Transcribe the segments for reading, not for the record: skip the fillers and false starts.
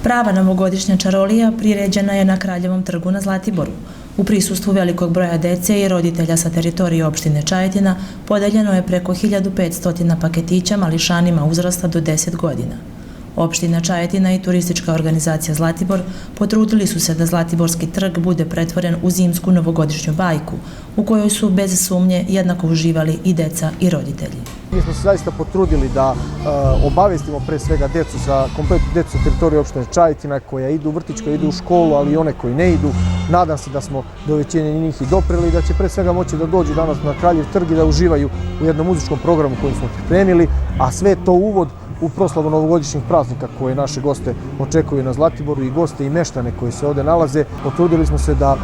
Prava novogodišnja čarolija priređena je na Kraljevom trgu na Zlatiboru. U prisustvu velikog broja dece i roditelja sa teritorije opštine Čajetina podeljeno je preko 1500 paketića mališanima uzrasta do 10 godina. Opština Čajetina i turistička organizacija Zlatibor potrudili su se da Zlatiborski trg bude pretvoren u zimsku novogodišnju bajku, u kojoj su bez sumnje jednako uživali i deca i roditelji. Mi smo se zaista potrudili da obavestimo pre svega decu, kompletnu decu sa teritorije opštine Čajetina koja idu u vrtić, koja idu u školu, ali i one koji ne idu. Nadam se da smo do većine njih i dopreli i da će pre svega moći da dođu danas na Kraljev trg i da uživaju u jednom muzičkom programu koji smo pripremili, a sve to uvod u proslavu novogodišnjih praznika koje naše goste očekuju na Zlatiboru i goste i meštane koji se ovde nalaze. Potrudili smo se da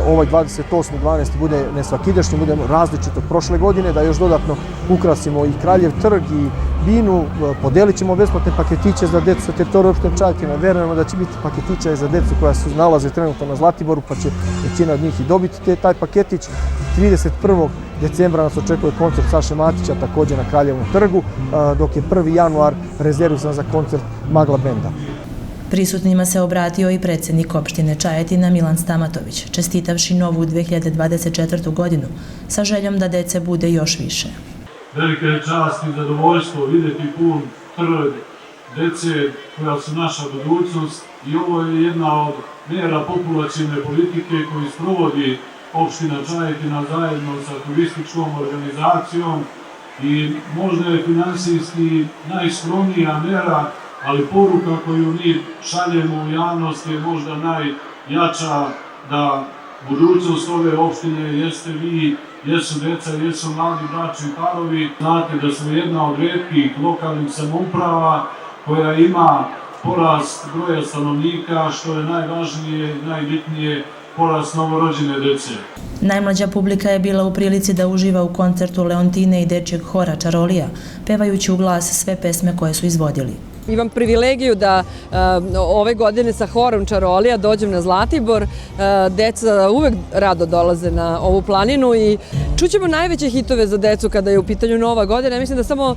ovaj 28.12. bude nesvakidašnji, bude različit od prošle godine, da još dodatno ukrasimo i Kraljev trg i binu, podelit ćemo besplatne paketiće za decu sa teritorije opštine Čajetina. Verujemo da će biti paketića i za decu koja se nalaze trenutno na Zlatiboru, pa će većina od njih i dobiti taj paketić. 31. decembra nas očekuje koncert Saše Matića također na Kraljevom trgu, dok je 1. januar rezervisan za koncert Magla benda. Prisutnima se obratio i predsjednik opštine Čajetina Milan Stamatović, čestitavši novu 2024. godinu sa željom da dece bude još više. Velika je čast i zadovoljstvo vidjeti pun trg dece koja su naša budućnost i ovo je jedna od mjera populacione politike koju sprovodi opština Čajetina zajedno sa turističkom organizacijom i možda je finansijski najskromnija mjera, ali poruka koju mi šaljemo u javnost je možda najjača, da budućnost ove opštine jeste vi, jesu deca, jesu mladi bračni parovi. Znate da smo jedna od retkih lokalnih samouprava koja ima porast broja stanovnika, što je najvažnije i najbitnije, porast novorođene dece. Najmlađa publika je bila u prilici da uživa u koncertu Leontine i dečjeg hora Čarolija, pevajući u glas sve pesme koje su izvodili. Imam privilegiju da ove godine sa horom Čarolija dođem na Zlatibor. Deca uvek rado dolaze na ovu planinu i čućemo najveće hitove za decu kada je u pitanju Nova godina. Mislim da samo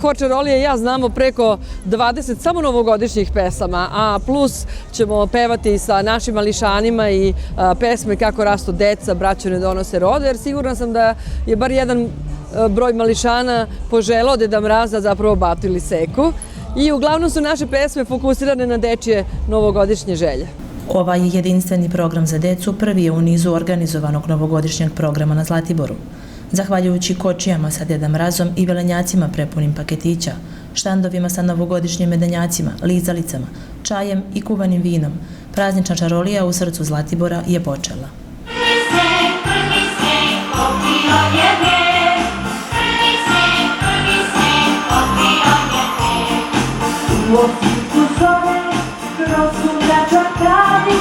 hor Čarolija i ja znamo preko 20 samo novogodišnjih pesama, a plus ćemo pevati sa našim mališanima i pesme Kako rastu deca, braću ne donose rode, jer sigurna sam da je bar jedan broj mališana poželao Deda Mraza, zapravo batu ili seku. I uglavnom su naše pesme fokusirane na dečje novogodišnje želje. Ovaj jedinstveni program za decu prvi je u nizu organizovanog novogodišnjeg programa na Zlatiboru. Zahvaljujući kočijama sa Deda Mrazom i velenjacima prepunim paketića, štandovima sa novogodišnjim medenjacima, lizalicama, čajem i kuvanim vinom, praznična čarolija u srcu Zlatibora je počela. U odsvitu zove, kroz sunjačak pravi